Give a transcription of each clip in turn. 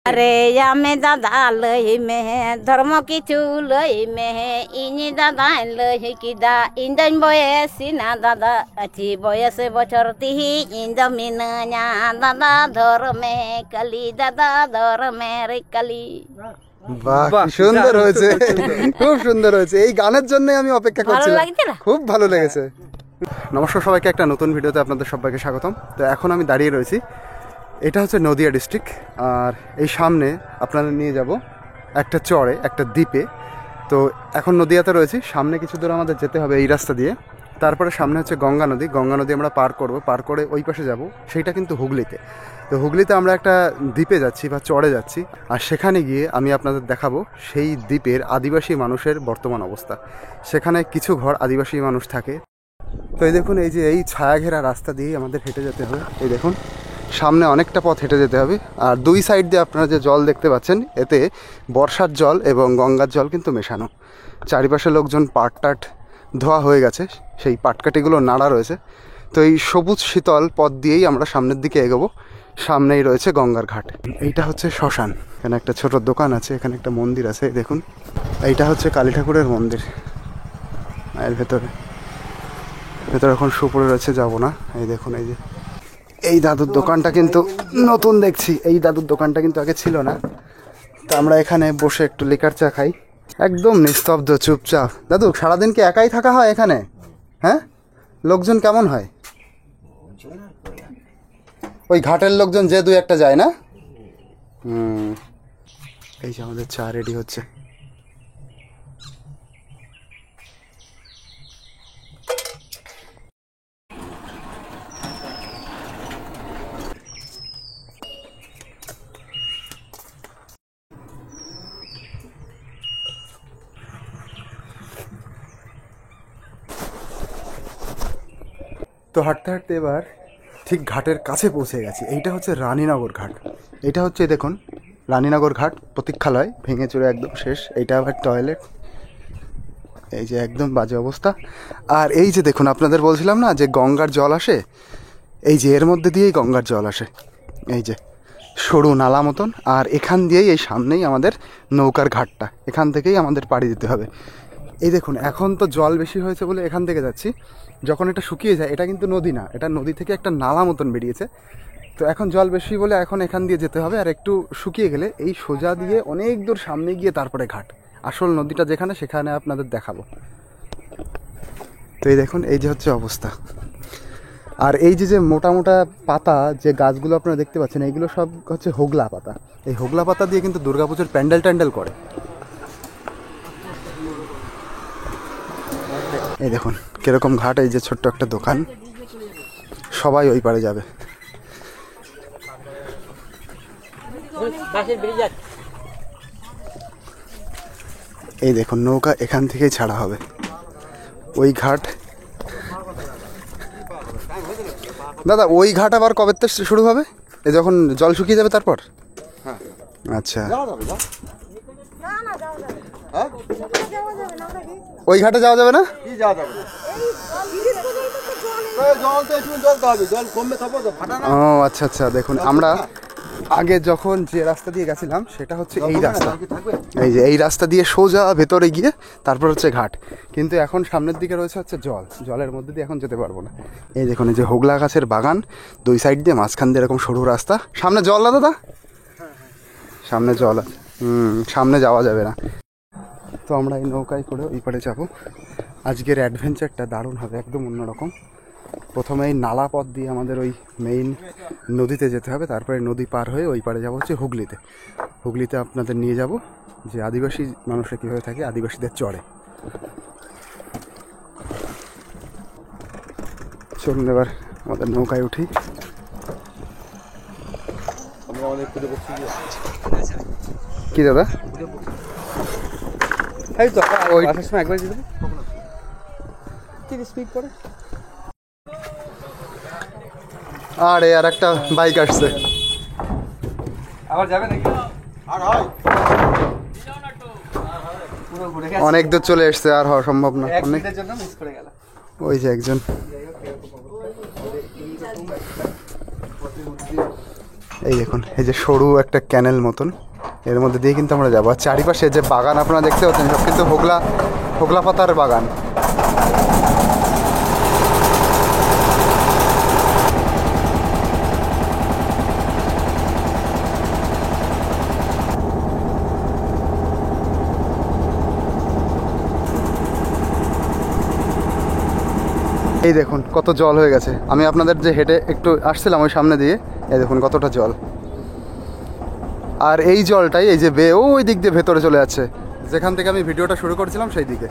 अरे या में दादा लही में धर्म किचु लही में इनी दादा लही किदा इंदन बयसी ना दादा अच्छी बयस बचर तिही इंद मिनया दादा धर्मे कली दादा धर्मे रे कली। বাহ কি সুন্দর হয়েছে, খুব সুন্দর হয়েছে। এই গানের জন্য আমি অপেক্ষা করছিলাম, খুব ভালো লেগেছে। নমস্কার সবাইকে, একটা নতুন ভিডিওতে আপনাদের সবাইকে স্বাগতম। তো এখন আমি দাঁড়িয়ে রয়েছি, এটা হচ্ছে নদিয়া ডিস্ট্রিক্ট। আর এই সামনে আপনাদের নিয়ে যাব একটা চরে, একটা দ্বীপে। তো এখন নদিয়াতে রয়েছি, সামনে কিছু দূর আমাদের যেতে হবে এই রাস্তা দিয়ে। তারপরে সামনে হচ্ছে গঙ্গা নদী, গঙ্গা নদী আমরা পার করব, পার করে ওই পাশে যাব, সেইটা কিন্তু হুগলিতে। তো হুগলিতে আমরা একটা দ্বীপে যাচ্ছি বা চরে যাচ্ছি, আর সেখানে গিয়ে আমি আপনাদের দেখাবো সেই দ্বীপের আদিবাসী মানুষের বর্তমান অবস্থা। সেখানে কিছু ঘর আদিবাসী মানুষ থাকে। তো এই দেখুন, এই যে এই ছায়া ঘেরা রাস্তা দিয়ে আমাদের হেঁটে যেতে হবে। এই দেখুন সামনে অনেকটা পথ হেঁটে যেতে হবে। আর দুই সাইড দিয়ে আপনারা যে জল দেখতে পাচ্ছেন, এতে বর্ষার জল এবং গঙ্গার জল কিন্তু মেশানো। চারিপাশে লোকজন পাট টাট ধোয়া হয়ে গেছে, সেই পাটকাঠিগুলো নাড়া রয়েছে। তো এই সবুজ শীতল পথ দিয়েই আমরা সামনের দিকে এগোবো। সামনেই রয়েছে গঙ্গার ঘাট। এইটা হচ্ছে শ্মশান, এখানে একটা ছোট দোকান আছে, এখানে একটা মন্দির আছে। দেখুন এইটা হচ্ছে কালী ঠাকুরের মন্দির। এর ভেতরে এখন সুপুরে রয়েছে, যাবো না। এই দেখুন, এই যে এই দাদুর দোকানটা কিন্তু নতুন দেখছি, এই দাদুর দোকানটা কিন্তু আগে ছিল না। তো আমরা এখানে বসে একটু লিকার চা খাই, একদম নিস্তব্ধ চুপচাপ। দাদু সারাদিন কি একাই থাকা হয় এখানে? হ্যাঁ, লোকজন কেমন হয়? ওই ঘাটের লোকজন যে দুই একটা যায় না। এই যে আমাদের চা রেডি হচ্ছে। তো হাঁটতে হাঁটতে এবার ঠিক ঘাটের কাছে পৌঁছে গেছি। এইটা হচ্ছে রানীনগর ঘাট। এটা হচ্ছে দেখুন রানীনগর ঘাট, প্রতীক্ষালয় ভেঙে চুরে একদম শেষ। এইটা আবার টয়লেট, এই যে একদম বাজে অবস্থা। আর এই যে দেখুন, আপনাদের বলছিলাম না যে গঙ্গার জল আসে, এই যে এর মধ্যে দিয়েই গঙ্গার জল আসে, এই যে সরু নালা মতন। আর এখান দিয়েই এই সামনেই আমাদের নৌকার ঘাটটা, এখান থেকেই আমাদের পাড়ি দিতে হবে। এই দেখুন এখন তো জল বেশি হয়েছে বলে এখান থেকে যাচ্ছি, যখন এটা শুকিয়ে যায়, এটা কিন্তু নদী না, এটা নদী থেকে একটা নালা মতন বেরিয়েছে। তো এখন জল বেশি বলে এখন এখান দিয়ে যেতে হবে। আর একটু শুকিয়ে গেলে এই সোজা দিয়ে অনেক দূর সামনে গিয়ে তারপরে ঘাট, আসল নদীটা যেখানে, সেখানে আপনাদের দেখাবো। তো এই দেখুন, এই যে হচ্ছে অবস্থা। আর এই যে মোটা মোটা পাতা যে গাছগুলো আপনারা দেখতে পাচ্ছেন, এইগুলো সব হচ্ছে হোগলা পাতা। এই হোগলা পাতা দিয়ে কিন্তু দুর্গাপুজোর প্যান্ডেল ট্যান্ডেল করে। এই দেখুন কিরকম ঘাট, এই যে ছোট্ট একটা দোকান, সবাই ওই পারে যাবে। এই দেখুন নৌকা এখান থেকেই ছাড়া হবে, ওই ঘাট। দাদা ওই ঘাট আবার কবে থেকে শুরু হবে? এই যখন জল শুকিয়ে যাবে তারপর? আচ্ছা, ওই ঘাটে যাওয়া যাবে না? ও আচ্ছা আচ্ছা। দেখুন আমরা আগে যখন যে রাস্তা দিয়ে গেছিলাম সেটা হচ্ছে এই রাস্তা, এই যে এই রাস্তা দিয়ে সোজা ভেতরে গিয়ে তারপর হচ্ছে ঘাট। কিন্তু এখন সামনের দিকে রয়েছে হচ্ছে জল, জলের মধ্যে দিয়ে এখন যেতে পারবো না। এই দেখুন এই যে হোগলা গাছের বাগান, দুই সাইড দিয়ে, মাঝখান দিয়ে এরকম সরু রাস্তা। সামনে জল না দাদা? সামনে জল আছে, সামনে যাওয়া যাবে না। তো আমরা এই নৌকায় করে ওই পারে যাবো। আজকের অ্যাডভেঞ্চারটা দারুণ হবে, একদম অন্যরকম। প্রথমে এই নালা পথ দিয়ে আমাদের ওই মেইন নদীতে যেতে হবে, তারপরে নদী পার হয়ে ওই পারে যাবো হচ্ছে হুগলিতে। হুগলিতে আপনাদের নিয়ে যাব যে আদিবাসী মানুষরা কীভাবে থাকে, আদিবাসীদের চরে। চলুন এবার আমাদের নৌকায় উঠি। কি দাদা? এই তো ওই সময় একবার দিতে 30 মিনিট পরে। আরে আর একটা বাইক আসছে, আবার যাবে নাকি? আর হয় অনেক দূর চলে এসছে, আর হওয়া সম্ভব না। ওই যে একজন এই দেখুন এই যে সরু একটা ক্যানেল মতন, এর মধ্যে দিয়ে কিন্তু আমরা যাবো। আর চারিপাশে যে বাগান আপনারা দেখতে পাচ্ছেন সব কিন্তু হোগলা পাতার বাগান। এই দেখুন কত জল হয়ে গেছে। আমি আপনাদের যে হেঁটে একটু আসছিলাম ওই সামনে দিয়ে, এই দেখুন কতটা জল। আর এই জলটাই এই যে ওই দিক দিয়ে ভেতরে চলে যাচ্ছে, যেখান থেকে আমি ভিডিওটা শুরু করেছিলাম সেই দিকে।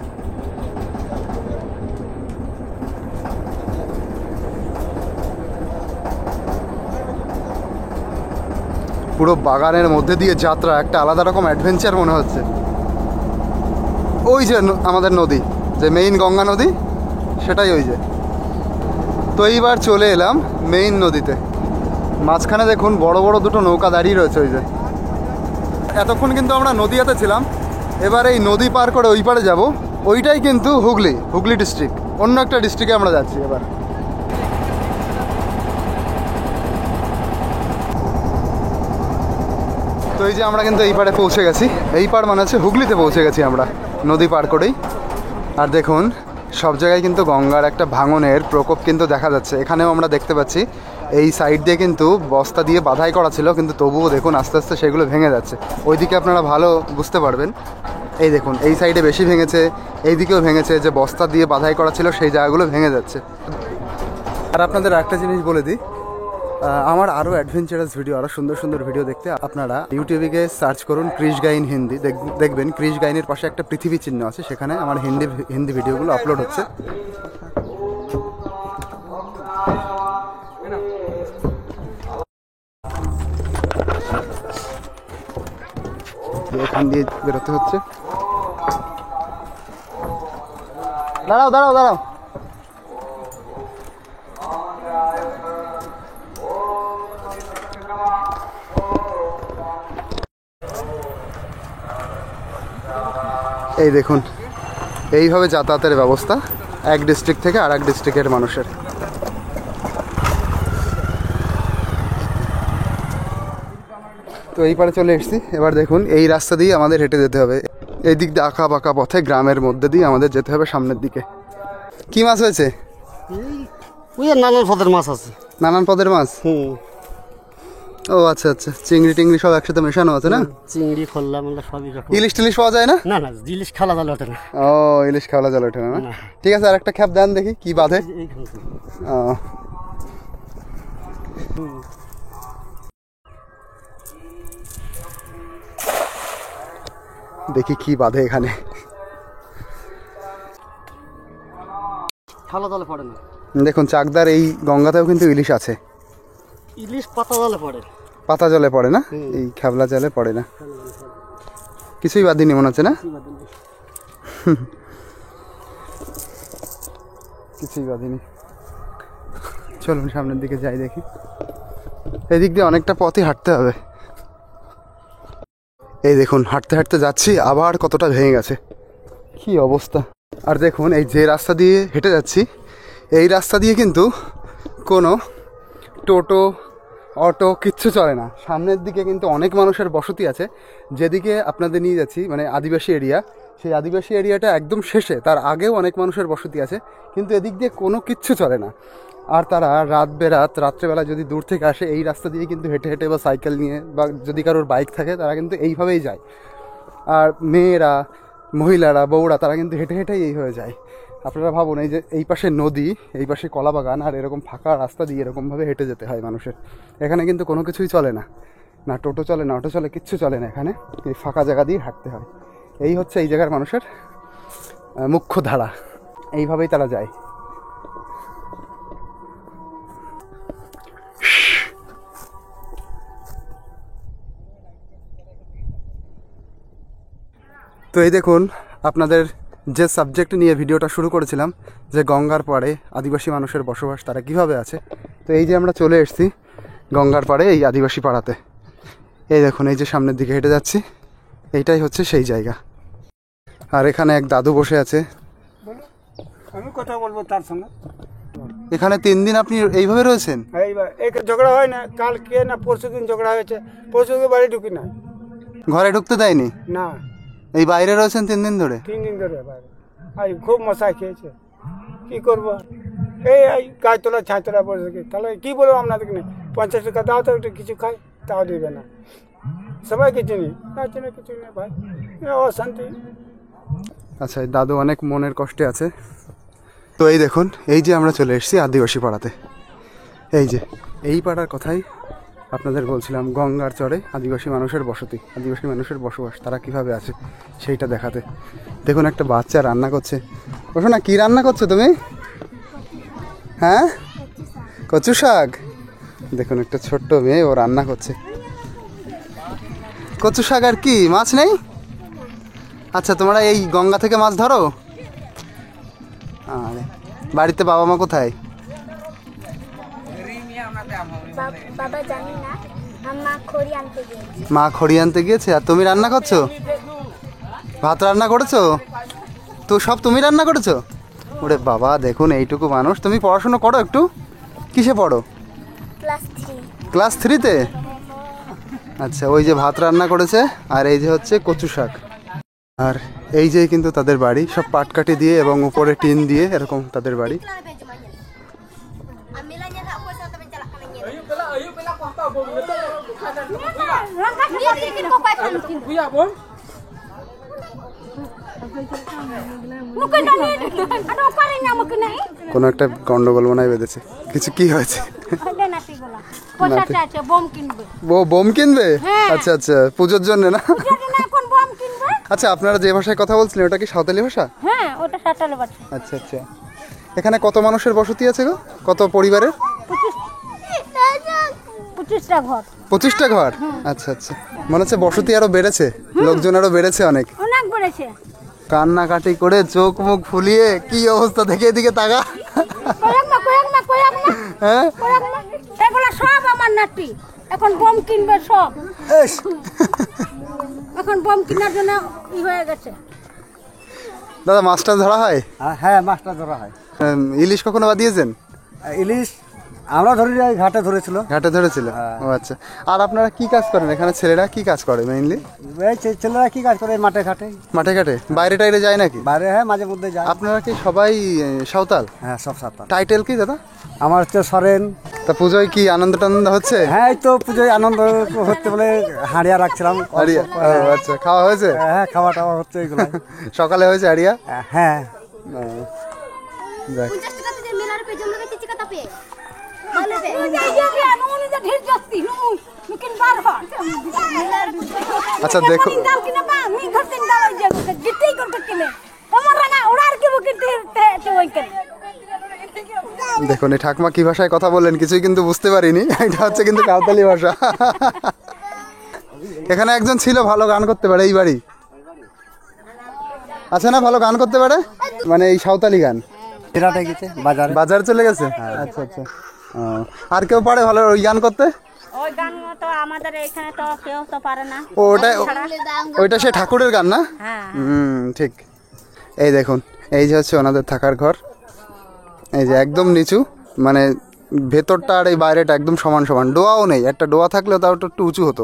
পুরো বাগানের মধ্যে দিয়ে যাত্রা, একটা আলাদা রকম অ্যাডভেঞ্চার মনে হচ্ছে। ওই যে আমাদের নদী, যে মেইন গঙ্গা নদী, সেটাই ওই যে। তো এইবার চলে এলাম মেইন নদীতে। মাঝখানে দেখুন বড় বড় দুটো নৌকা দাঁড়িয়ে রয়েছে ওই যে। এতক্ষণ কিন্তু আমরা নদীয়াতে ছিলাম, এবার এই নদী পার করে ওই পারে যাব। ওইটাই কিন্তু হুগলি ডিস্ট্রিক্ট, অন্য একটা ডিস্ট্রিক্টে আমরা যাচ্ছি এবার। তো এই যে আমরা কিন্তু এই পারে পৌঁছে গেছি। এই পার মানে হচ্ছে হুগলিতে পৌঁছে গেছি আমরা নদী পার করেই। আর দেখুন সব জায়গায় কিন্তু গঙ্গার একটা ভাঙনের প্রকোপ কিন্তু দেখা যাচ্ছে। এখানেও আমরা দেখতে পাচ্ছি এই সাইড দিয়ে কিন্তু বস্তা দিয়ে বাধাই করা ছিল, কিন্তু তবুও দেখুন আস্তে আস্তে সেগুলো ভেঙে যাচ্ছে। ওইদিকে আপনারা ভালো বুঝতে পারবেন। এই দেখুন এই সাইডে বেশি ভেঙেছে, এই দিকেও ভেঙেছে। যে বস্তা দিয়ে বাধাই করা ছিল সেই জায়গাগুলো ভেঙে যাচ্ছে। আর আপনাদের একটা জিনিস বলে দিই, আমার আরও অ্যাডভেঞ্চারাস ভিডিও, আরও সুন্দর সুন্দর ভিডিও দেখতে আপনারা ইউটিউবে গিয়ে সার্চ করুন ক্রিশ গাইন হিন্দি। দেখবেন ক্রিশ গাইনের পাশে একটা পৃথিবী চিহ্ন আছে, সেখানে আমার হিন্দি ভিডিওগুলো আপলোড হচ্ছে। এখান দিয়ে বেরোতে হচ্ছে। দাঁড়াও। এই দেখুন এইভাবে যাতায়াতের ব্যবস্থা এক ডিস্ট্রিক্ট থেকে আর এক ডিস্ট্রিক্টের মানুষের। তো এই পারে চলে এসেছি। এবার দেখুন এই রাস্তা দিয়ে আমাদের হেঁটে যেতে হবে। এই দিক দিয়ে আঁকা বাঁকা পথে গ্রামের মধ্যে দিয়ে আমাদের যেতে হবে সামনের দিকে। কি মাছ হয়েছে? নানান পদের মাছ আছে। নানান পদের মাছ? ও আচ্ছা, চিংড়ি টিংড়ি সব একসাথে মেশানো আছে না? চিংড়ি খোল্লা মোল্লা সবই। ইলিশ টিলিশ পাওয়া যায় না? না ইলিশ খালা জাল ওঠে না। ও ইলিশ খাওয়া জল ওঠে না? ঠিক আছে, আর একটা খ্যাপ দেন দেখি কি বাঁধে। দেখি কি বাঁধে এখানে। খালা জালে পড়ে না। দেখুন চাকদার এই গঙ্গাতেও কিন্তু ইলিশ আছে। ইলিশ পাতা জালে পড়ে। পাতা জলে পড়ে না, এই খেবলা জলে পড়ে না। কিছুই বাঁধিনি মনে হচ্ছে না? কিছুই বাঁধিনি। চলুন সামনের দিকে যাই দেখি। এদিক দিয়ে অনেকটা পথই হাঁটতে হবে। এই দেখুন হাঁটতে হাঁটতে যাচ্ছি, আবার কতটা ভেঙে গেছে, কি অবস্থা। আর দেখুন এই যে রাস্তা দিয়ে হেঁটে যাচ্ছি, এই রাস্তা দিয়ে কিন্তু কোনো টোটো অটো কিচ্ছু চলে না। সামনের দিকে কিন্তু অনেক মানুষের বসতি আছে। যেদিকে আপনাদের নিয়ে যাচ্ছি মানে আদিবাসী এরিয়া, সেই আদিবাসী এরিয়াটা একদম শেষে, তার আগেও অনেক মানুষের বসতি আছে, কিন্তু এদিক দিয়ে কোনো কিচ্ছু চলে না। আর তারা রাত্রেবেলা যদি দূর থেকে আসে, এই রাস্তা দিয়ে কিন্তু হেঁটে হেঁটে বা সাইকেল নিয়ে বা যদি কারোর বাইক থাকে তারা কিন্তু এইভাবেই যায়। আর মেয়েরা, মহিলারা, বউরা তারা কিন্তু হেঁটে হেঁটেই এইভাবে যায়। আপনারা ভাবুন এই যে এই পাশে নদী, এই পাশে কলা বাগান, আর এরকম ফাঁকা রাস্তা দিয়ে এরকমভাবে হেঁটে যেতে হয় মানুষের। এখানে কিন্তু কোনো কিছুই চলে না, না টোটো চলে, না অটো চলে, কিচ্ছু চলে না। এখানে এই ফাঁকা জায়গা দিয়ে হাঁটতে হয়। এই হচ্ছে এই জায়গার মানুষের মুখ্য ধারা, এইভাবেই তারা যায়। তো এই দেখুন আপনাদের যে সাবজেক্ট নিয়ে ভিডিওটা শুরু করেছিলাম, যে গঙ্গার পাড়ে আদিবাসী মানুষের বসবাস, তারা কিভাবে আছে। তো এই যে আমরা চলে এসেছি গঙ্গার পাড়ে এই আদিবাসী পাড়াতে। এই দেখুন এই যে সামনের দিকে হেঁটে যাচ্ছি, এইটাই হচ্ছে সেই জায়গা। আর এখানে এক দাদু বসে আছে। আমি কথা বলবো তার সঙ্গে। এখানে 3 দিন আপনি এইভাবে রয়েছেন? এইবার এক ঝগড়া হয় না, কালকে না পরশু দিন ঝগড়া হয়েছে, পরশু দিন বাড়ি ঢুকি না। ঘরে ঢুকতে দেয়নি? না, এই বাইরে রয়েছেন 3 দিন ধরে? 3 দিন ধরে বাইরে। আর খুব মশা খেয়েছে, কি করবো? এই গাছতলা ছাইতলা বসে থাকি। তাহলে কি বলবো আপনাদেরকে? 50 টাকা দাও তো একটু কিছু খাই, তাও দিবে না। সবাই কিছু নেই, কিছু নেই ভাই, অশান্তি। আচ্ছা, এই দাদু অনেক মনের কষ্টে আছে। তো এই দেখুন, এই যে আমরা চলে এসেছি আদিবাসী পাড়াতে। এই যে এই পাড়ার কথাই আপনাদের বলছিলাম, গঙ্গার চরে আদিবাসী মানুষের বসতি, আদিবাসী মানুষের বসবাস, তারা কিভাবে আছে সেইটা দেখাতে। দেখুন একটা বাচ্চা রান্না করছে। বসো না, কি রান্না করছো তুমি? হ্যাঁ, কচু শাক। দেখুন একটা ছোট্ট মেয়ে, ও রান্না করছে কচু শাক। আর কি, মাছ নেই? আচ্ছা, তোমরা এই গঙ্গা থেকে মাছ ধরো? আরে, বাড়িতে বাবা মা কোথায়? বাবা জানি না, মা খড়ি আনতে গিয়েছে। মা খড়ি আনতে গিয়েছে। আর তুমি রান্না করছো? ভাত রান্না করেছো তো? সব তুমি রান্না করেছো? ওরে বাবা, দেখুন এইটুকু মানুষ। তুমি পড়াশোনা করো একটু? কিসে পড়ো? ক্লাস 3। ক্লাস 3-তে? আচ্ছা, ওই যে ভাত রান্না করেছে, আর এই যে হচ্ছে কচু শাক। আর এই যে কিন্তু তাদের বাড়ি, সব পাটকাঠি দিয়ে এবং উপরে টিন দিয়ে এরকম তাদের বাড়ি। কোনো একটা গন্ডগোল মনে হয় বেঁধেছে। কিছু কি হয়েছে? ও বোম কিনবে? আচ্ছা আচ্ছা, পুজোর জন্য না? আচ্ছা, আপনারা যে ভাষায় কথা বলছিলেন ওটা কি সাঁওতালি ভাষা? হ্যাঁ, ওটা সাঁওতালি ভাষা। আচ্ছা আচ্ছা। এখানে কত মানুষের বসতি আছে গো? কত পরিবারের? 25টা ঘর। 25টা ঘর? আচ্ছা আচ্ছা, মনে হচ্ছে বসতি আরো বেড়েছে, লোকজন আরো বেড়েছে, অনেক অনেক বেড়েছে। কান্নাকাটি করে চোখ মুখ ফুলিয়ে কি অবস্থা, দেখে এদিকে তাকা। হ্যাঁ, এগুলো সব আমার নাতি, এখন বোম কিনবে সব। এখন বোম কেনার জন্য হয়ে গেছে। দাদা, মাছটা ধরা হয়? হ্যাঁ, মাছটা ধরা হয়। ইলিশ কখনো বাদিয়েছেন? ইলিশ আমরা ধরি যাই, ঘাটে ধরেছিল। ঘাটে ধরেছিল? ও আচ্ছা। আর আপনারা কি কাজ করেন এখানে? ছেলেরা কি কাজ করে মেইনলি? এই ছেলেরা কি কাজ করে? মাঠে ঘাটে। মাঠে ঘাটে? বাইরে টাইরে যায় নাকি? বাইরে, হ্যাঁ, মাঝে মধ্যে যায়। আপনারা কি সবাই সাঁওতাল? হ্যাঁ, সব সাঁওতাল। টাইটেল কি দাদা? আমার হচ্ছে সরেন। তা পুজোয় কি আনন্দ টানন্দ হচ্ছে? হ্যাঁ, এই তো পুজোয় আনন্দ হচ্ছে বলে হাঁড়িয়া রাখছিলাম। আরিয়া? আচ্ছা, খাওয়া হয়েছে? হ্যাঁ, খাওয়া টাওয়া হচ্ছে এগুলো। সকালে হয়েছে আরিয়া? হ্যাঁ। দেখ, আচ্ছা দেখো, দেখুন এই ঠাকমা কি ভাষায় কথা বললেন কিছুই কিন্তু বুঝতে পারিনি। এটা হচ্ছে কিন্তু সাঁওতালি ভাষা। এখানে একজন ছিল ভালো গান করতে পারে, এই বাড়ি আছে না, ভালো গান করতে পারে, মানে এই সাঁওতালি গান। এরাটা গেছে বাজারে, বাজার চলে গেছে? আচ্ছা আচ্ছা। আর কেউ পারে ভালো ওই গান করতে? ওই গান তো আমাদের এখানে তো কেউ তো পারে না। ওইটা সে ঠাকুরের গান না? হ্যাঁ, ঠিক। এই দেখুন, এই যে হচ্ছে ওনাদের থাকার ঘর। এই যে একদম নিচু, মানে ভেতরটা আর এই বাইরেটা একদম সমান সমান, ডোয়াও নেই। একটা ডোয়া থাকলেও তাও একটু উঁচু হতো।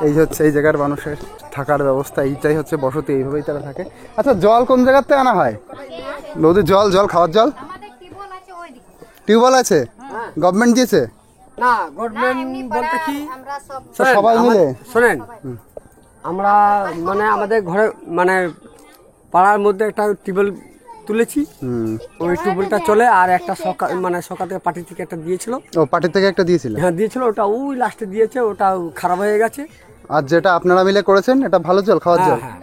এই হচ্ছে এই জায়গার মানুষের থাকার ব্যবস্থা, এইটাই হচ্ছে বসতি, এইভাবেই তারা থাকে। আচ্ছা, জল কোন জায়গার থেকে আনা হয়? নদীর জল? জল খাওয়ার জল? টিউবওয়েল আছে? গভর্নমেন্ট দিয়েছে? না, গভর্নমেন্ট বলতে কি, সবাই মিলে? শোনেন, আমরা মানে আমাদের ঘরে মানে পাড়ার মধ্যে একটা টিউবওয়েল তুলেছি। ওই টিউবওয়েলটা চলে। আর একটা সরকার মানে সরকার থেকে পার্টি থেকে একটা দিয়েছিল। ও, পার্টি থেকে একটা দিয়েছিল? হ্যাঁ, দিয়েছিল। ওটা ওই লাস্টে দিয়েছে, ওটা খারাপ হয়ে গেছে। আর যেটা আপনারা মিলে করেছেন এটা ভালো জল, খাওয়ার জল? হ্যাঁ।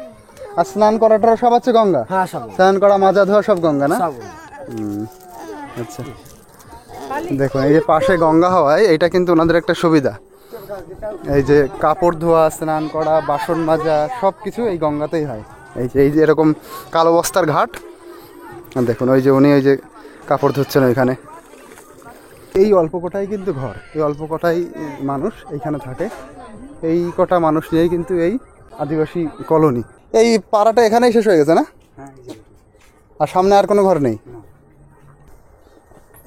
আর স্নান করাটা সব আছে গঙ্গা? হ্যাঁ, সব স্নান করা, মাজা ধোয়া সব গঙ্গা না? সব। আচ্ছা, দেখুন এই যে পাশে গঙ্গা হওয়ায় এটা কিন্তু ওনাদের একটা সুবিধা। এই যে কাপড় ধোয়া, স্নান করা, বাসন মাজা সব কিছু এই গঙ্গাতেই হয়। এই যে এরকম কালো বস্তার ঘাট। দেখুন ওই যে উনি ওই যে কাপড় ধুচ্ছেন ওইখানে। এই অল্প কটাই কিন্তু ঘর, এই অল্প কটাই মানুষ এইখানে থাকে। এই কটা মানুষ নিয়েই কিন্তু এই আদিবাসী কলোনি। এই পাড়াটা এখানেই শেষ হয়ে গেছে না? আর সামনে আর কোনো ঘর নেই?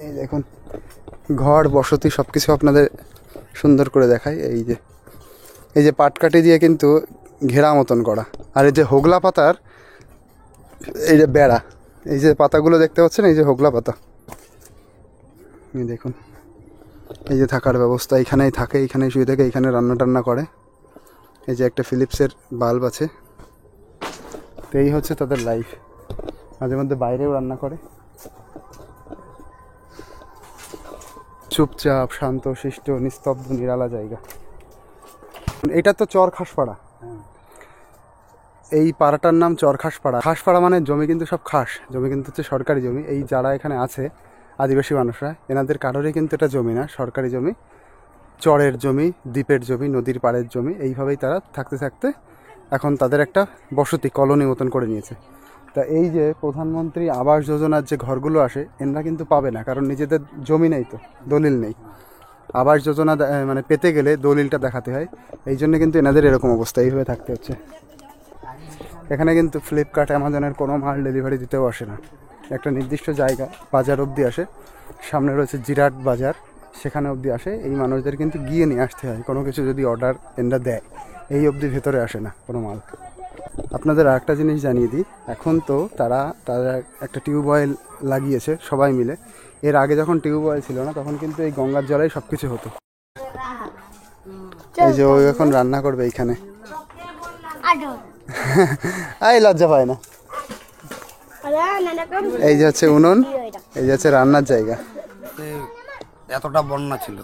এই দেখুন ঘর বসতি সব কিছু আপনাদের সুন্দর করে দেখায়। এই যে পাটকাঠি দিয়ে কিন্তু ঘেরা মতন করা, আর এই যে হোগলা পাতার এই যে বেড়া, এই যে পাতাগুলো দেখতে পাচ্ছেন, এই যে হোগলা পাতা। এই দেখুন এই যে থাকার ব্যবস্থা, এইখানেই থাকে, এইখানেই শুয়ে থাকে, এইখানে রান্না টান্না করে। এই যে একটা ফিলিপসের বাল্ব আছে। তো এই হচ্ছে তাদের লাইফ। মাঝে মধ্যে বাইরেও রান্না করে। চুপচাপ শান্ত শিষ্ট নিস্তব্ধ নিরালা জায়গা। এটা তো চর খাসপাড়া, এই পাড়াটার নাম চর খাসপাড়া। খাসপাড়া মানে জমি কিন্তু সব খাস, জমি কিন্তু হচ্ছে সরকারি জমি। এই যারা এখানে আছে আদিবাসী মানুষরা, এনাদের কারোরই কিন্তু এটা জমি না, সরকারি জমি, চরের জমি, দ্বীপের জমি, নদীর পাড়ের জমি। এইভাবেই তারা থাকতে থাকতে এখন তাদের একটা বসতি কলোনি মতন করে নিয়েছে। তা এই যে প্রধানমন্ত্রী আবাস যোজনার যে ঘরগুলো আসে, এনরা কিন্তু পাবে না, কারণ নিজেদের জমি নেই, তো দলিল নেই। আবাস যোজনা মানে পেতে গেলে দলিলটা দেখাতে হয়, এই জন্য কিন্তু এনাদের এরকম অবস্থা, এইভাবে থাকতে হচ্ছে। এখানে কিন্তু ফ্লিপকার্ট অ্যামাজনের কোনো মাল ডেলিভারি দিতেও আসে না, একটা নির্দিষ্ট জায়গা বাজার অবধি আসে। সামনে রয়েছে জিরাট বাজার, সেখানে অবধি আসে। এই মানুষদের কিন্তু গিয়ে নিয়ে আসতে হয় কোনো কিছু যদি অর্ডার এনরা দেয়, এই অবধি ভেতরে আসে না কোনো মাল। আপনাদের আরেকটা জিনিস জানিয়ে দিই, এখন তো তারা একটা টিউবওয়েল লাগিয়েছে সবাই মিলে। এর আগে যখন টিউবওয়েল ছিল না, তখন কিন্তু এই গঙ্গার জলেই সব কিছু হতো। এই যে ও এখন রান্না করবে এইখানে। এই লজ্জা পায় না। এই যে হচ্ছে উনুন, এই যে হচ্ছে রান্নার জায়গা। এতটা বন্যা ছিল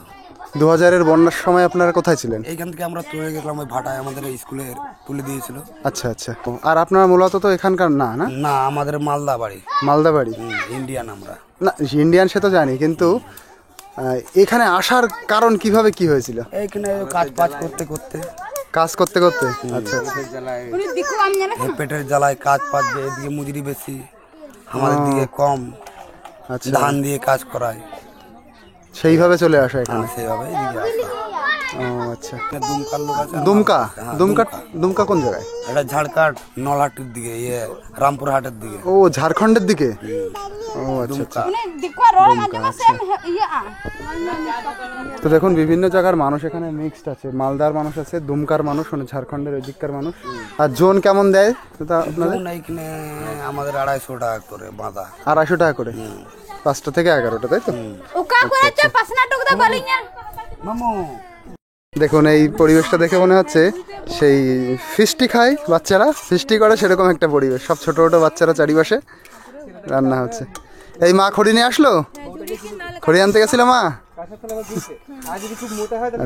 2000-এর বন্যার সময় আপনারা কোথায় ছিলেন? এইখান থেকে আমরা তুলে গেছিলাম, ওই ভাটায় আমাদের স্কুলে তুলে দিয়েছিল। আচ্ছা আচ্ছা। আর আপনারা মূলত তো এখানকার না? না না, আমাদের মালদা বাড়ি। মালদা বাড়ি? ইন্ডিয়ান আমরা। না, ইন্ডিয়ান সে তো জানি, কিন্তু এখানে আসার কারণ কিভাবে কি হয়েছিল? এইখানে কাজ করতে করতে কাজ করতে করতে। আচ্ছা আচ্ছা। পেটের জ্বালায় কাজ পাজ, এদিকে মজুরি বেশি, আমাদের দিকে কম, আচ্ছা, ধান দিয়ে কাজ করায়, সেইভাবে চলে আসা এখানে। সেইভাবে এদিকে আসা। ও আচ্ছা। দুমকার লোক আছে। দুমকা? হ্যাঁ, দুমকা কোন জায়গায়? এটা ঝাড়খণ্ড নলহাটির দিকে, রামপুর হাটের দিকে। ও ঝাড়খণ্ডের দিকে। ও আচ্ছা আচ্ছা। তো দেখুন বিভিন্ন জায়গার মানুষ এখানে মিক্সড আছে, মালদার মানুষ আছে, দুমকার মানুষ, মানে ঝাড়খণ্ডের ওই দিককার মানুষ। আর জোন কেমন দেয় আপনাদের? এইখানে আমাদের 250 টাকা করে বাঁধা। 250 টাকা করে 5টা থেকে 11টা, তাই তো? দেখুন এই পরিবেশটা দেখে মনে হচ্ছে সেই ফিস্টি খায় বাচ্চারা, ফিস্টি করে সেরকম একটা পরিবেশ। সব ছোট ছোট বাচ্চারা চারিপাশে, রান্না হচ্ছে। এই মা খড়ি নিয়ে আসলো? খড়ি আনতে গেছিল মা?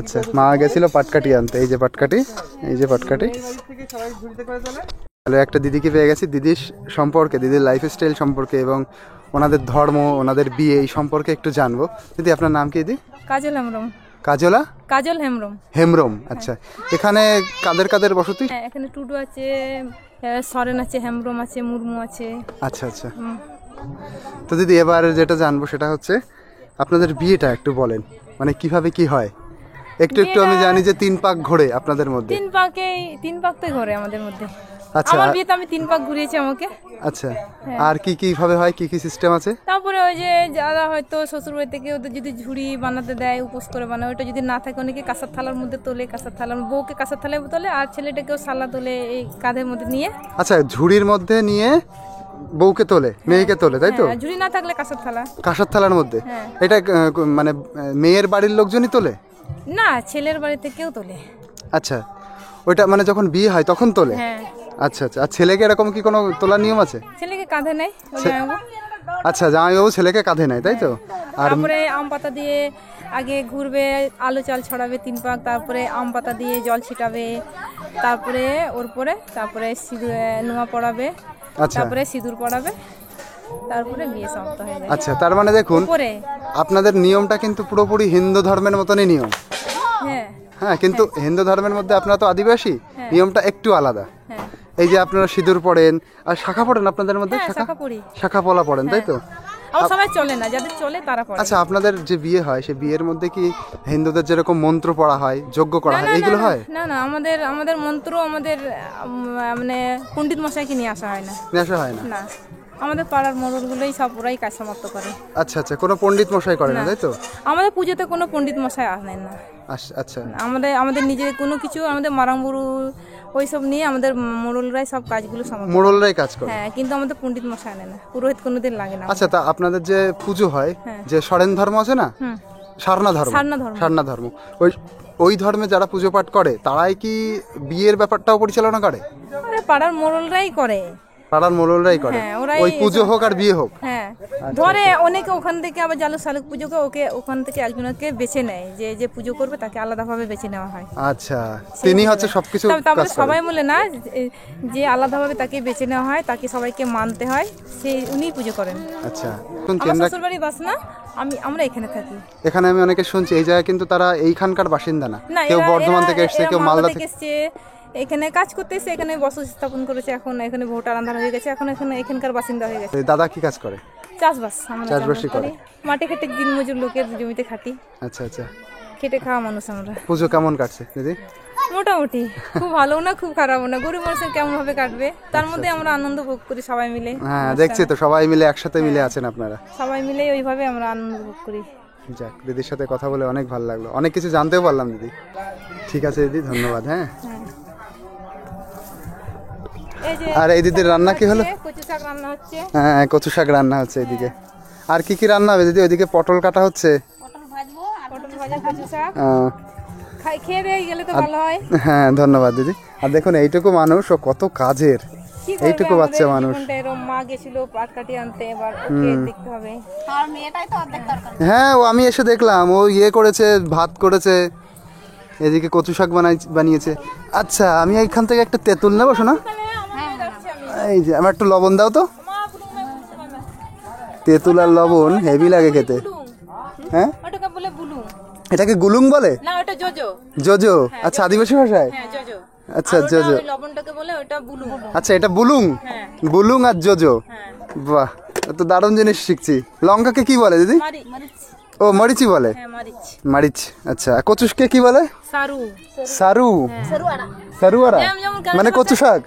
আচ্ছা, মা গেছিল পাটকাঠি আনতে। এই যে পাটকাঠি, এই যে পাটকাঠি। তাহলে একটা দিদিকে পেয়ে গেছি, দিদির সম্পর্কে, দিদির লাইফস্টাইল সম্পর্কে এবং ওনাদের ধর্ম, ওনাদের বিয়ে, এই সম্পর্কে একটু জানবো। দিদি আপনার নাম কি দিদি? কাজল হেমব্রম। কাজলা? কাজল হেমব্রম। হেমব্রম, আচ্ছা। এখানে কাদের কাদের বসতি? এখানে টুডু আছে, সরেন আছে, হেমব্রম আছে, মুর্মু আছে। আচ্ছা আচ্ছা। তো দিদি এবার যেটা জানবো সেটা হচ্ছে আপনাদের বিয়েটা একটু বলেন, মানে কিভাবে কি হয় একটু একটু। আমি জানি যে 3 পাক ঘোরে আপনাদের মধ্যে। 3 পাক তো ঘোরে আমাদের মধ্যে। আচ্ছা, আমার বিয়েতে আমি 3 পাক ঘুরিয়েছি আমাকে। আচ্ছা, আর কি কি ভাবে হয়, কি কি সিস্টেম আছে? তারপরে ওই যে যারা হয়তো শ্বশুর বাড়ি থেকে ওদের যদি ঝুড়ি বানাতে দেয়, উপোস করে বানায়, ওইটা যদি না থাকে অনেকে কাঁসার থালার মধ্যে তোলে, কাঁসার থালার বউকে কাঁসার থালায় তোলে, আর ছেলেটাকেও সালা তোলে এই কাঁধের মধ্যে নিয়ে। আচ্ছা, ঝুড়ির মধ্যে নিয়ে বউকে তোলে, মেয়েকে তোলে, তাই তো? ঝুড়ি না থাকলে কাঁসার থালা। কাঁসার থালার মধ্যে? এটা মানে মেয়ের বাড়ির লোকজনই তোলে না, ছেলের বাড়ি থেকেও তোলে। আচ্ছা, ওইটা মানে যখন বিয়ে হয় তখন তোলে? হ্যাঁ। আচ্ছা আচ্ছা। আর ছেলেকে এরকম কি কোনো তোলার নিয়ম আছে? ছেলেকে কাঁধে নেয়। আচ্ছা, জামাইবাবু ছেলেকে কাঁধে নেয়, তাই তো? আর তারপরে আম পাতা দিয়ে আগে ঘুরবে, আলু চাল ছড়াবে 3 পাক, তারপরে আম পাতা দিয়ে জল ছিটাবে, তারপরে ওর পরে তারপরে সিঁদুর নোয়া পড়াবে, তারপরে সিঁদুর পড়াবে, তারপরে বিয়ে সমাপ্ত হয়ে যায়। আচ্ছা, তার মানে দেখুন আপনাদের নিয়মটা কিন্তু পুরোপুরি হিন্দু ধর্মের মতনই নিয়ম। হ্যাঁ হ্যাঁ, কিন্তু হিন্দু ধর্মের মধ্যে আপনারা তো আদিবাসী, নিয়মটা একটু আলাদা। এই যে আপনারা সিঁদুর পড়েন আর শাখা পড়েন আপনাদের মধ্যে? শাখা পলা পড়েন, তাই তো? আমার সবাই চলে না, যাদের চলে তারা পড়ে। আচ্ছা, আপনাদের যে বিয়ে হয় সেই বিয়ের মধ্যে কি হিন্দুদের যেরকম মন্ত্র পড়া হয়, যজ্ঞ করা হয়, এইগুলো হয়? না না, আমাদের মন্ত্র আমাদের মানে পণ্ডিত মশাইকে নিয়ে আসা হয় না। নিয়ে আসা হয় না? না, আমাদের পাড়ার মোড়লগুলোই সব ওরাই কাজ সমাপ্ত করে। আচ্ছা আচ্ছা, কোনো পণ্ডিত মশাই করে না, তাই তো? আমাদের পুজোতে কোনো পণ্ডিত মশাই আসেন না। আচ্ছা, আমাদের নিজের কোনো কিছু, আমাদের মারাংবুরু ওইসব নিয়ে আমাদের মোড়লরাই সব কাজগুলো সমাপ্ত। মোড়লরাই কাজ করে? হ্যাঁ, কিন্তু আমাদের পণ্ডিত মশাই আনে না, পুরোহিত কোনোদিন লাগে না। আচ্ছা, তা আপনাদের যে পুজো হয়, যে সরেন ধর্ম আছে না, সারনা ধর্ম, ওই ধর্মে যারা পুজো পাঠ করে তারাই কি বিয়ের ব্যাপারটাও পরিচালনা করে? আরে পাড়ার মোড়লরাই করে। পাড়ার মোড়লরাই করে, ওই পুজো হোক আর বিয়ে হোক? হ্যাঁ, ধরে অনেকে ওখান থেকে আবার জালু শালুক পুজোকে ওখান থেকে একজনকে বেছে নেয়, যে পুজো করবে তাকে আলাদাভাবে বেছে নেওয়া হয়। আচ্ছা, তিনি হচ্ছে সবকিছু তারপরে সবাই বলে না যে আলাদাভাবে তাকে বেছে নেওয়া হয়, তাকে সবাইকে মানতে হয়, উনি পুজো করেন। আচ্ছা, আমার শ্বশুরবাড়ি বাসনা, আমরা এখানে থাকি। এখানে আমি অনেকে শুনছি এই জায়গায় কিন্তু তারা এইখানকার বাসিন্দা না, কেউ বর্ধমান থেকে এসেছে, কেউ মালদা থেকে এসেছে, এখানে কাজ করতে এসে এখানে বসতি স্থাপন করেছে, এখন এখানে ভোটার আন্ধার হয়ে গেছে, এখন এখানকার বাসিন্দা হয়ে গেছে। দাদা কি কাজ করে? চাষবাস। আমরা চাষবাসই করে? মাঠে খেটে দিন মজুর লোকের জমিতে খাটি। আচ্ছা আচ্ছা, খেটে খাওয়া মানুষ আমরা। পুজো কেমন কাটছে দিদি? মোটামুটি, খুব ভালো না খুব খারাপও না, গরিব মানুষের কেমন ভাবে কাটবে, তার মধ্যে আমরা আনন্দ ভোগ করি সবাই মিলে। হ্যাঁ, দেখছি তো সবাই মিলে একসাথে মিলে আছেন আপনারা। সবাই মিলে ওইভাবে আমরা আনন্দ ভোগ করি। যাক, দিদির সাথে কথা বলে অনেক ভালো লাগলো, অনেক কিছু জানতেও পারলাম দিদি। ঠিক আছে দিদি, ধন্যবাদ। হ্যাঁ, আর এই দিদির রান্না কি হলো? কচু শাক রান্না হচ্ছে। হ্যাঁ, কচু শাক রান্না হচ্ছে এদিকে। আর কি কি রান্না হবে দিদি? ওইদিকে পটল কাটা হচ্ছে। পটল ভাজা, কচু শাক খেয়ে দিয়ে গেলে তো ভালো হয়। হ্যাঁ, ধন্যবাদ দিদি। আর দেখুন এইটুকু মানুষ ও কত কাজের, এইটুকু বাচ্চা মানুষ। মা গেছিল পাট কাটি আনতে, এবার ওকে দেখতে হবে। আর মেয়েটাই তো অর্ধেক তরকারি। হ্যাঁ, ও আমি এসে দেখলাম ও ইয়ে করেছে, ভাত করেছে, এদিকে কচু শাক বানিয়েছে। আচ্ছা, আমি এইখান থেকে একটা তেঁতুল নেবো শোনা। এই যে আমার একটু লবণ দাও তো। তেঁতুল আর লবণ হেভি লাগে খেতে। হ্যাঁ, ওটাকে বলে বুলু। এটাকে গুলুং বলে? না, ওটা জোজো। জোজো? আচ্ছা, আদিবাসী ভাষায়? হ্যাঁ, জোজো। আচ্ছা, জোজো। লবণটাকে বলে ওটা বুলু। আচ্ছা, এটা বুলুং? বুলুং আর জোজো। বাহ, তো দারুণ জিনিস শিখছি। লঙ্কাকে কি বলে দিদি? ও, মরিচি বলে। মারিচ। আচ্ছা, কচুকে কি বলে? সারু। সারু? সারুয়ারা মানে কচু শাক?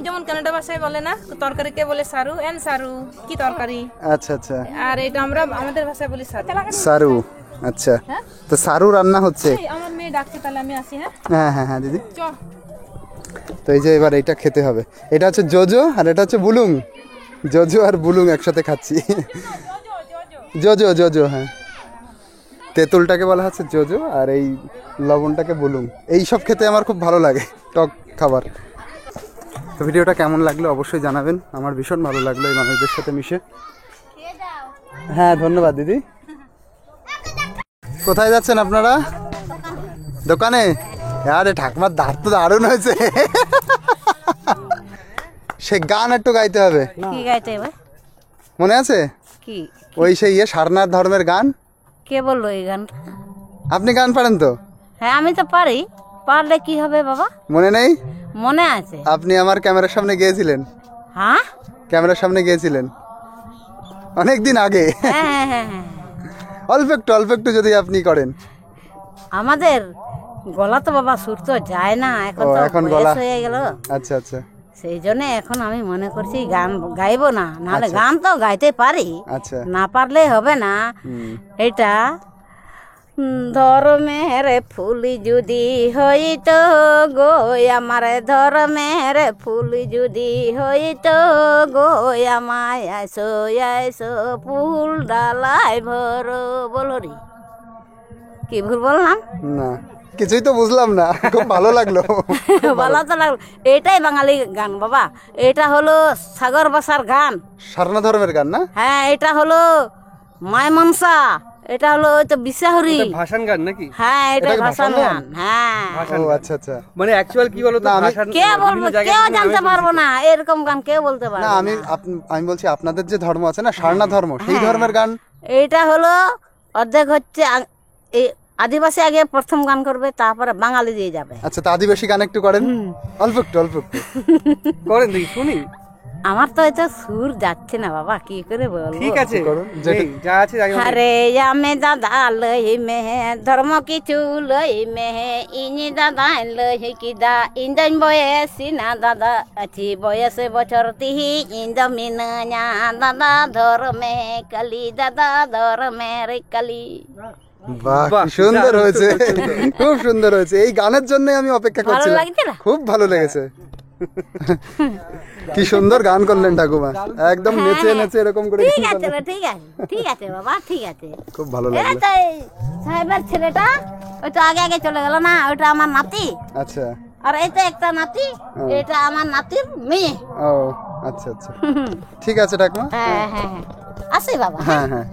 যেমন কানাডা ভাষায় বলে না তরকারিকে বলে সারু, এন সারু কি তরকারি। আচ্ছা আচ্ছা, আর এটা আমরা আমাদের ভাষায় বলি সারু। সারু। আচ্ছা, তো সারু রান্না হচ্ছে। আমার মেয়ে ডাকছে, তাহলে আমি আসি। হ্যাঁ হ্যাঁ হ্যাঁ দিদি। তো এই যে এবার এটা খেতে হবে। এটা হচ্ছে জোজো আর এটা হচ্ছে বুলুং। জোজো আর বুলুং একসাথে খাচ্ছি। জোজো জোজো, হ্যাঁ। তেঁতুলটাকে বলা হচ্ছে জোজো আর এই লবণটাকে বুলুং। এই সব খেতে আমার খুব ভালো লাগে, টক খাবার। তো ভিডিওটা কেমন লাগলো অবশ্যই জানাবেন। আমার ভীষণ ভালো লাগলো এই মানুষদের সাথে মিশে। হ্যাঁ, ধন্যবাদ দিদি। কোথায় যাচ্ছেন আপনারা? দোকানে? আরে ঠাকুমার দাঁত তো দারুণ হয়েছে। সে গান একটু গাইতে হবে। কি গাইতে হবে? মনে আছে? কি? ওই সেই সারনাথ ধর্মের গান। কে বললো এই গান? আপনি গান পারেন তো? হ্যাঁ, আমি তো পারি। পারলে কি হবে বাবা? মনে নেই? মনে আছে। আপনি আমার ক্যামেরার সামনে গিয়েছিলেন। হ্যাঁ, ক্যামেরার সামনে গিয়েছিলেন অনেকদিন আগে। হ্যাঁ হ্যাঁ হ্যাঁ হ্যাঁ, অল্প একটু যদি আপনি করেন। আমাদের গলা তো বাবা সুর তো যায় না এখন, তো এখন বয়স গলা হয়ে গেল। আচ্ছা আচ্ছা, সেই জন্য এখন আমি মনে করছি গান গাইবো না, নাহলে গান তো গাইতে পারি, আচ্ছা না পারলে হবে না। এটা ধর্মের ফুল যদি হইতো গো আমার, ধর্মের ফুল যদি হইতো গো আমায়, আইসো আইসো ফুল ডালাই ভরো। বলো রে, কি ভুল বললাম? না, কিছুই তো বুঝলাম না, খুব ভালো লাগলো। ভালো তো লাগলো। এটাই বাঙালি গান বাবা। এটা হলো সাগর ভাষার গান, সারনা ধর্মের গান না? হ্যাঁ, এটা হলো মায় মনসা, এটা হলো ওই তো বিশাহরি ভাষান গান নাকি? হ্যাঁ, এটা ভাষান গান। হ্যাঁ, ও আচ্ছা আচ্ছা। মানে অ্যাকচুয়াল কি বলতো, কে বলবো, কেউ জানতে পারবো না এরকম গান, কেউ বলতে পারবো না। আমি বলছি আপনাদের যে ধর্ম আছে না, সারনা ধর্ম, সেই ধর্মের গান। এইটা হলো অর্ধেক হচ্ছে এই আদিবাসী আগে প্রথম গান করবে, তারপরে বাঙালি দিয়ে যাবে। আচ্ছা, তো আদিবাসী গান একটু করেন, অল্প একটু করেন, দেখি শুনি। আমার তো এটা সুর যাচ্ছে না বাবা, কি করে বলবো। ঠিক আছে করুন, যেটা- এই, যা আছে তাই আমাকে- আরে আমি দাদা লই মেহে ধর্ম কিছু লই মেহে ইনি দাদা লই কিদা ইন্দন বয়সী না দাদা আছি বয়সে বছর তিহি ইন্দ মিনা দাদা ধর্মে কালি দাদা ধর্মের কালি। বাহ বাহ, কি সুন্দর দারুণ, হয়েছে, সুন্দর, সুন্দর। খুব সুন্দর হয়েছে। এই গানের জন্য আমি অপেক্ষা ভালো করছিলাম, লাগছে না? খুব ভালো লেগেছে। কি সুন্দর গান করলেন ঠাকুমা, একদম নেচে নেচে এরকম করে ঠিক গান আছে করলেন। ঠিক আছে ঠিক আছে বাবা ঠিক আছে। খুব ভালো এই লাগলো। তো এই সাহেবের ছেলেটা ওই তো আগে আগে চলে গেল না, ওইটা আমার নাতি। আচ্ছা, আর এই তো একটা নাতি, এটা আমার নাতির মেয়ে। ও আচ্ছা আচ্ছা, ঠিক আছে ঠাকুমা। হ্যাঁ হ্যাঁ হ্যাঁ আসি বাবা। হ্যাঁ হ্যাঁ।